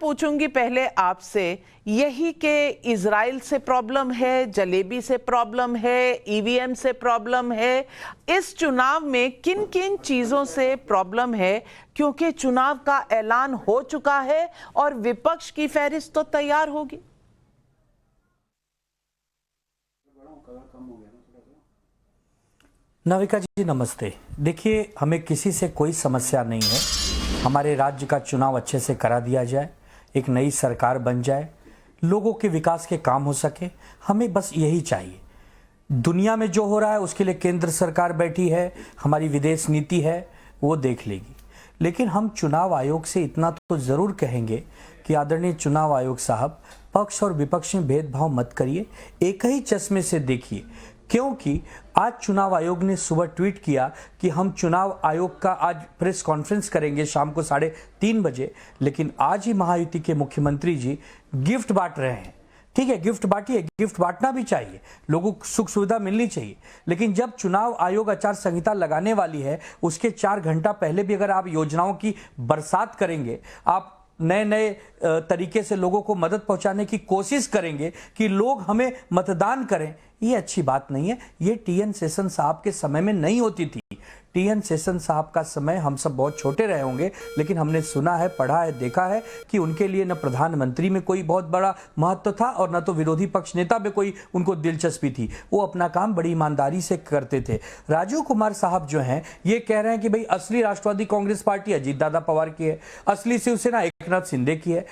पूछूंगी पहले आपसे यही कि इजराइल से प्रॉब्लम है, जलेबी से प्रॉब्लम है, ईवीएम से प्रॉब्लम है। इस चुनाव में किन किन चीजों से प्रॉब्लम है? क्योंकि चुनाव का ऐलान हो चुका है और विपक्ष की फहरिस्त तो तैयार होगी। नाविका जी नमस्ते। देखिए, हमें किसी से कोई समस्या नहीं है। हमारे राज्य का चुनाव अच्छे से करा दिया जाए, एक नई सरकार बन जाए, लोगों के विकास के काम हो सके, हमें बस यही चाहिए। दुनिया में जो हो रहा है उसके लिए केंद्र सरकार बैठी है, हमारी विदेश नीति है, वो देख लेगी। लेकिन हम चुनाव आयोग से इतना तो ज़रूर कहेंगे कि आदरणीय चुनाव आयोग साहब, पक्ष और विपक्ष में भेदभाव मत करिए, एक ही चश्मे से देखिए। क्योंकि आज चुनाव आयोग ने सुबह ट्वीट किया कि हम चुनाव आयोग का आज प्रेस कॉन्फ्रेंस करेंगे शाम को 3:30 बजे, लेकिन आज ही महायुति के मुख्यमंत्री जी गिफ्ट बांट रहे हैं। ठीक है, गिफ्ट बांटिए, गिफ्ट बांटना भी चाहिए, लोगों को सुख सुविधा मिलनी चाहिए। लेकिन जब चुनाव आयोग आचार संहिता लगाने वाली है, उसके 4 घंटा पहले भी अगर आप योजनाओं की बरसात करेंगे, आप नए नए तरीके से लोगों को मदद पहुंचाने की कोशिश करेंगे कि लोग हमें मतदान करें, ये अच्छी बात नहीं है। ये टीएन शेषन साहब के समय में नहीं होती थी। टीएन शेषन साहब का समय हम सब बहुत छोटे रहे होंगे, लेकिन हमने सुना है, पढ़ा है, देखा है कि उनके लिए न प्रधानमंत्री में कोई बहुत बड़ा महत्व था और न तो विरोधी पक्ष नेता में कोई उनको दिलचस्पी थी। वो अपना काम बड़ी ईमानदारी से करते थे। राजीव कुमार साहब जो हैं, ये कह रहे हैं कि भाई असली राष्ट्रवादी कांग्रेस पार्टी अजीत दादा पवार की है, असली शिवसेना एकनाथ शिंदे की है।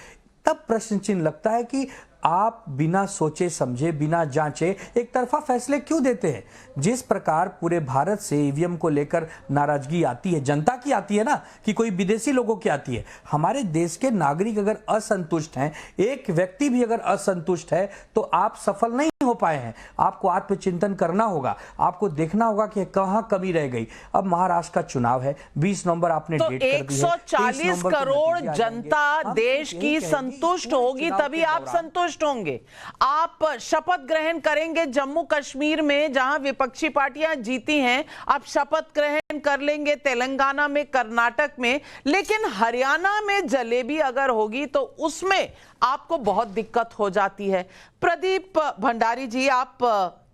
तब प्रश्न चिन्ह लगता है कि आप बिना सोचे समझे, बिना जांचे एक तरफा फैसले क्यों देते हैं? जिस प्रकार पूरे भारत से ईवीएम को लेकर नाराजगी आती है, जनता की आती है ना, कि कोई विदेशी लोगों की आती है। हमारे देश के नागरिक अगर असंतुष्ट हैं, एक व्यक्ति भी अगर असंतुष्ट है, तो आप सफल नहीं हो पाए हैं। आपको आत्मचिंतन करना होगा, आपको देखना होगा कि कहां कमी रह गई। अब महाराष्ट्र का चुनाव है, 20 नवंबर आपने तो डेट कर दी है। 140 करोड़ जनता देश की संतुष्ट होगी, तभी आप संतुष्ट होंगे। आप शपथ ग्रहण करेंगे जम्मू कश्मीर में, जहां विपक्षी पार्टियां जीती हैं, आप शपथ ग्रहण कर लेंगे तेलंगाना में, कर्नाटक में, लेकिन हरियाणा में जलेबी अगर होगी तो उसमें आपको बहुत दिक्कत हो जाती है। प्रदीप भंडारी जी, आप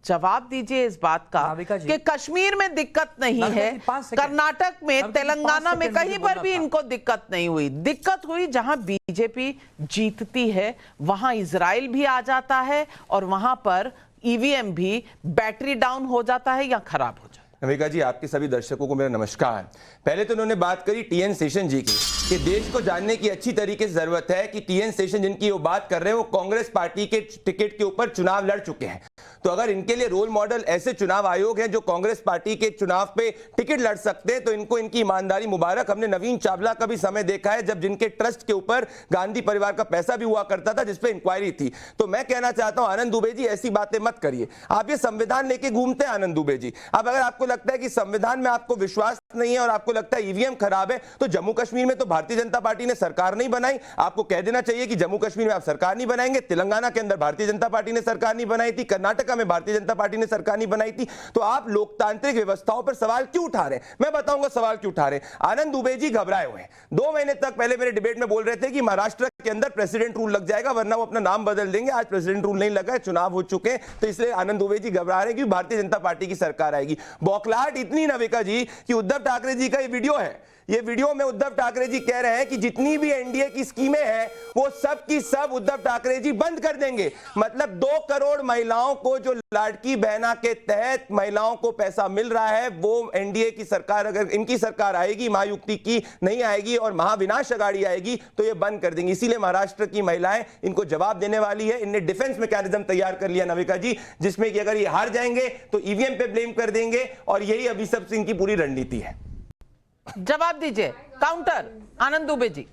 जवाब दीजिए इस बात का कि कश्मीर में दिक्कत नहीं है, कर्नाटक में, तेलंगाना में कहीं पर भी इनको दिक्कत नहीं हुई। दिक्कत हुई जहां बीजेपी जीतती है, वहां इजराइल भी आ जाता है और वहां पर ईवीएम भी बैटरी डाउन हो जाता है या खराब हो जाता है। नाविका जी, आपके सभी दर्शकों को मेरा नमस्कार। पहले तो उन्होंने बात करी टीएन शेषन जी की, कि देश को जानने की अच्छी तरीके से जरूरत है कि टीएन शेषन जिनकी वो बात कर रहे हैं, वो कांग्रेस पार्टी के टिकट के ऊपर चुनाव लड़ चुके हैं। तो अगर इनके लिए रोल मॉडल ऐसे चुनाव आयोग हैं जो कांग्रेस पार्टी के चुनाव पे टिकट लड़ सकते हैं, तो इनको इनकी ईमानदारी मुबारक। हमने नवीन चावला का भी समय देखा है, जब जिनके ट्रस्ट के ऊपर गांधी परिवार का पैसा भी हुआ करता था, जिसपे इंक्वायरी थी। तो मैं कहना चाहता हूं, आनंद दुबे जी, ऐसी बातें मत करिए। आप ये संविधान लेके घूमते हैं आनंद दुबे जी। अब अगर आपको लगता है कि संविधान में आपको विश्वास नहीं है और आपको लगता है ईवीएम खराब है, तो जम्मू कश्मीर में तो भारतीय जनता पार्टी ने सरकार नहीं बनाई। आपको कह देना चाहिए कि जम्मू कश्मीर में आप सरकार नहीं बनाएंगे, तेलंगाना के अंदर भारतीय जनता पार्टी ने सरकार नहीं बनाई थी, कर्नाटक में भारतीय जनता पार्टी ने सरकार नहीं बनाई थी। तो आप लोकतांत्रिक व्यवस्थाओं पर सवाल क्यों उठा रहे हैं? मैं बताऊंगा सवाल क्यों उठा रहे हैं। आनंद दुबे जी घबराए हुए हैं। 2 महीने तक पहले मेरे डिबेट में बोल रहे थे कि महाराष्ट्र के अंदर प्रेसिडेंट रूल लग जाएगा, वरना वो अपना नाम बदल देंगे। आज प्रेसिडेंट रूल नहीं लगा है, चुनाव हो चुके हैं, तो इसलिए आनंद दुबे जी घबरा रहे हैं कि भारतीय जनता पार्टी की सरकार आएगी। बौखलाहट इतनी, नाविका जी, कि उद्धव ठाकरे जी का ये वीडियो है। ये वीडियो में उद्धव ठाकरे जी कह रहे हैं कि जितनी भी एनडीए की स्कीमें हैं, वो सब की सब उद्धव ठाकरे जी बंद कर देंगे। मतलब 2 करोड़ महिलाओं को जो लाडकी बहना के तहत महिलाओं को पैसा मिल रहा है, वो एनडीए की सरकार, अगर इनकी सरकार आएगी, महायुति की नहीं आएगी और महाविनाश अगाड़ी आएगी, तो ये बंद कर देंगे। इसीलिए महाराष्ट्र की महिलाएं इनको जवाब देने वाली है। इनने डिफेंस मैकेनिज्म तैयार कर लिया नाविका जी, जिसमें कि अगर ये हार जाएंगे तो ईवीएम पे ब्लेम कर देंगे, और यही अभिषेक सिंह की पूरी रणनीति है। जवाब दीजिए, काउंटर आनंद दुबे जी।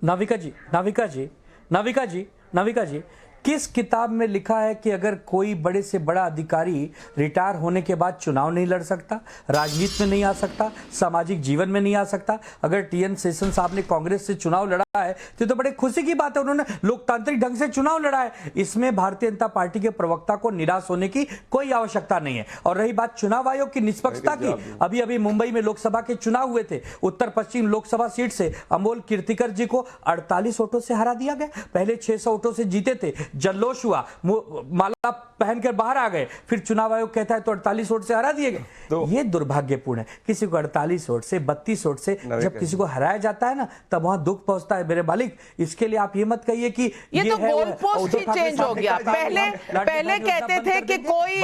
नाविका जी, नाविका जी, नाविका जी, नाविका जी, किस किताब में लिखा है कि अगर कोई बड़े से बड़ा अधिकारी रिटायर होने के बाद चुनाव नहीं लड़ सकता, राजनीति में नहीं आ सकता, सामाजिक जीवन में नहीं आ सकता? अगर टीएन शेषन साहब ने कांग्रेस से चुनाव लड़ा है तो बड़े खुशी की बात है, उन्होंने लोकतांत्रिक ढंग से चुनाव लड़ा है। इसमें भारतीय जनता पार्टी के प्रवक्ता को निराश होने की कोई आवश्यकता नहीं है। और रही बात चुनाव आयोग की निष्पक्षता की, अभी अभी मुंबई में लोकसभा के चुनाव हुए थे। उत्तर पश्चिम लोकसभा सीट से अमोल कीर्तिकर जी को 48 वोटों से हरा दिया गया। पहले 600 वोटों से जीते थे, जल्लोष हुआ, माला पहनकर बाहर आ गए, फिर चुनाव आयोग कहता है तो 48 वोट से हरा दिए गए। तो ये दुर्भाग्यपूर्ण है। किसी को 48 वोट से, 32 वोट से जब किसी को हराया जाता है ना, तब वहां दुख पहुंचता है मेरे मालिक। इसके लिए आप ये मत कहिए कि ये तो गोल पोस्ट ही चेंज हो गया। पहले कहते थे कि कोई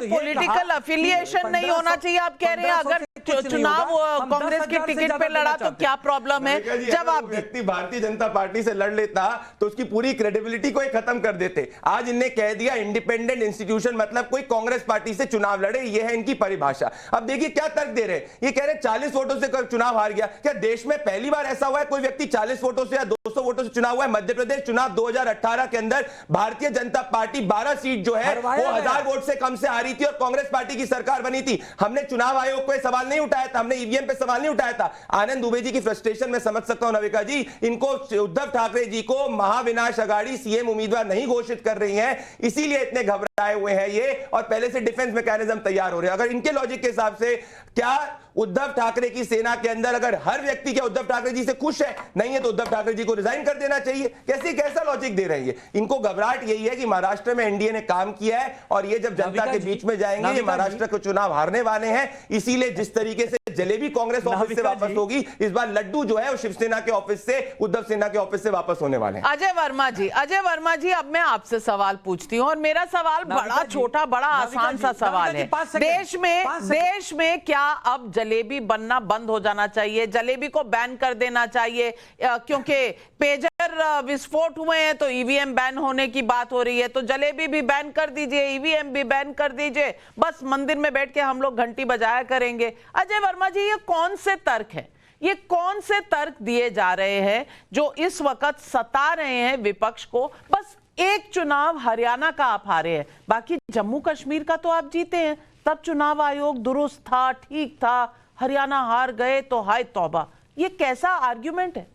पॉलिटिकल अफिलिएशन नहीं होना चाहिए। आप कह रहे हैं अगर चुनाव कांग्रेस की टिकट पे लड़ा तो क्या प्रॉब्लम है? जब आप व्यक्ति भारतीय जनता पार्टी से लड़ लेता तो उसकी पूरी क्रेडिबिलिटी को ही खत्म कर देते। आज इनने कह दिया इंडिपेंडेंट इंस्टीट्यूशन मतलब कोई कांग्रेस पार्टी से चुनाव लड़े, ये है इनकी परिभाषा। अब देखिए क्या तर्क दे रहे हैं। ये कह रहे 40 वोटों से चुनाव हार गया। क्या देश में पहली बार ऐसा हुआ है कोई व्यक्ति 40 वोटों से या 200 वोटों से चुनाव हुआ है? मध्य प्रदेश चुनाव 2018 के अंदर भारतीय जनता पार्टी 12 सीट जो है वो 1000 वोट से कम से हारी थी और कांग्रेस पार्टी की सरकार बनी थी। हमने चुनाव आयोग पे सवाल नहीं उठाया था, हमने ईवीएम पे सवाल नहीं उठाया था। आनंद दुबे जी की फ्रस्ट्रेशन में समझ सकता हूं नविका जी, इनको उद्धव ठाकरे जी को महाविनाश अघाड़ी सीएम उम्मीदवार नहीं घोषित कर रही हैं, इसीलिए इतने घबराए हुए हैं ये और पहले से डिफेंस मैकेनिज्म तैयार हो रहे हैं। अगर इनके लॉजिक के हिसाब से क्या उद्धव ठाकरे की सेना के अंदर अगर हर व्यक्ति क्या उद्धव ठाकरे जी से खुश है? नहीं है तो उद्धव ठाकरे जी को रिजाइन कर देना चाहिए। कैसा लॉजिक दे रही है? इनको घबराहट यही है कि महाराष्ट्र में एनडीए ने काम किया है और ये जब जनता के बीच में जाएंगे ये महाराष्ट्र को चुनाव हारने वाले हैं। इसीलिए जिस तरीके से जलेबी कांग्रेस ऑफिस से वापस होगी, इस बार लड्डू जो है वो शिवसेना के ऑफिस से, उद्धव सेना के ऑफिस से वापस होने वाले हैं। अजय वर्मा जी अब मैं आपसे सवाल पूछती हूँ और मेरा सवाल बड़ा छोटा बड़ा आसान सा सवाल है। देश में क्या अब जलेबी बनना बंद हो जाना चाहिए? जलेबी को बैन कर देना चाहिए क्योंकि पेजर विस्फोट हुए हैं तो ईवीएम बैन होने की बात हो रही है, तो जलेबी भी बैन कर दीजिए, ईवीएम भी बैन कर दीजिए, बस मंदिर में बैठ के हम लोग घंटी बजाया करेंगे। अजय वर्मा जी ये कौन से तर्क हैं? ये कौन से तर्क दिए जा रहे हैं जो इस वक्त सता रहे हैं विपक्ष को? बस एक चुनाव हरियाणा का आप हारे हैं, बाकी जम्मू कश्मीर का तो आप जीते हैं। तब चुनाव आयोग दुरुस्त था, ठीक था, हरियाणा हार गए तो हाय तौबा। ये कैसा आर्ग्यूमेंट है?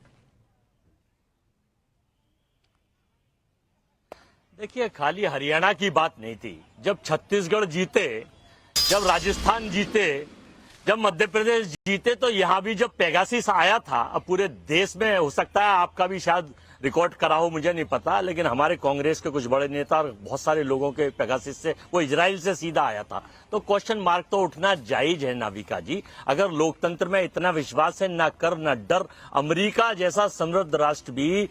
देखिए खाली हरियाणा की बात नहीं थी। जब छत्तीसगढ़ जीते, जब राजस्थान जीते, जब मध्य प्रदेश जीते, तो यहां भी जब पेगासिस आया था, अब पूरे देश में हो सकता है आपका भी शायद रिकॉर्ड करा हो, मुझे नहीं पता, लेकिन हमारे कांग्रेस के कुछ बड़े नेता और बहुत सारे लोगों के पेगासिस से वो इजराइल से सीधा आया था। तो क्वेश्चन मार्क तो उठना जायज है नाविका जी। अगर लोकतंत्र में इतना विश्वास है, ना कर ना डर, अमेरिका जैसा समृद्ध राष्ट्र भी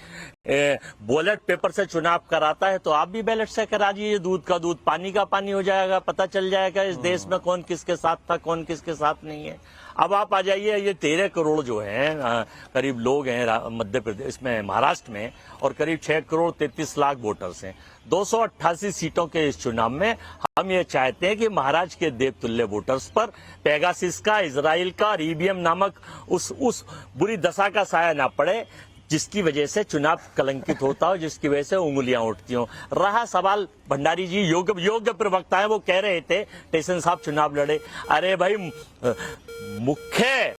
बैलेट पेपर से चुनाव कराता है तो आप भी बैलेट से करा दीजिए। दूध का दूध पानी का पानी हो जाएगा, पता चल जाएगा इस देश में कौन किसके साथ था, कौन किसके साथ नहीं है। अब आप आ जाइए, ये 13 करोड़ जो हैं करीब लोग हैं मध्य प्रदेश में, महाराष्ट्र में, और करीब 6 करोड़ 33 लाख वोटर्स हैं। 288 सीटों के इस चुनाव में हम ये चाहते हैं कि महाराष्ट्र के देवतुल्य वोटर्स पर पेगासिस का, इजराइल का और ईवीएम नामक उस बुरी दशा का साया ना पड़े जिसकी वजह से चुनाव कलंकित होता हो, जिसकी वजह से उंगलियां उठती हो। रहा सवाल, भंडारी जी योग्य प्रवक्ता है, वो कह रहे थे टेशन साहब चुनाव लड़े। अरे भाई मुख्य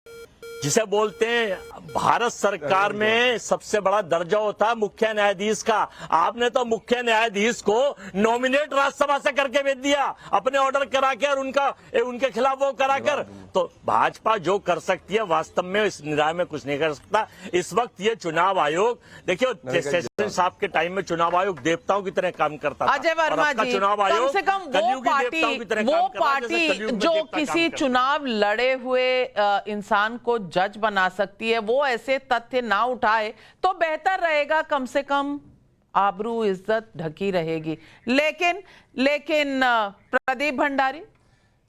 जिसे बोलते हैं भारत सरकार में सबसे बड़ा दर्जा होता है मुख्य न्यायाधीश का। आपने तो मुख्य न्यायाधीश को नॉमिनेट राज्यसभा से करके भेज दिया, अपने ऑर्डर करा के और उनके खिलाफ वो करा कर। तो भाजपा जो कर सकती है वास्तव में इस निराय में कुछ नहीं कर सकता। इस वक्त ये चुनाव आयोग, देखिए सेशन साहब के टाइम में चुनाव आयोग देवताओं की तरह काम करता था। अजय वर्मा जी, चुनाव आयोग कम से कम वो पार्टी जो किसी चुनाव लड़े हुए इंसान को जज बना सकती है, वो ऐसे तथ्य ना उठाए तो बेहतर रहेगा। कम से कम आबरू इज्जत ढकी रहेगी। लेकिन प्रदीप भंडारी,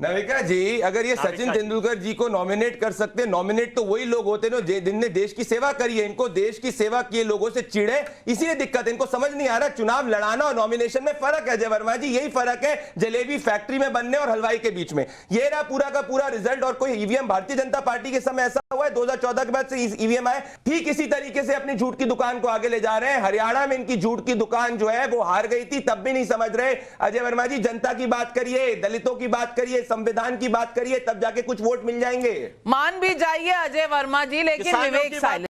नविका जी, अगर ये सचिन तेंदुलकर जी को नॉमिनेट कर सकते, नॉमिनेट तो वही लोग होते हैं जिनने देश की सेवा करी है। इनको देश की सेवा किए लोगों से चिढ़े, इसीलिए दिक्कत है। इनको समझ नहीं आ रहा चुनाव लड़ाना और नॉमिनेशन में फर्क है। अजय वर्मा जी, यही फर्क है जलेबी फैक्ट्री में बनने और हलवाई के बीच में। ये रहा पूरा का पूरा रिजल्ट। और कोई ईवीएम भारतीय जनता पार्टी के समय ऐसा हुआ है 2014 के बाद से ईवीएम आए, ठीक इसी तरीके से अपनी झूठ की दुकान को आगे ले जा रहे हैं। हरियाणा में इनकी झूठ की दुकान जो है वो हार गई थी, तब भी नहीं समझ रहे। अजय वर्मा जी, जनता की बात करिए, दलितों की बात करिए, संविधान की बात करिए, तब जाके कुछ वोट मिल जाएंगे। मान भी जाइए अजय वर्मा जी, लेकिन विवेक साइलेंस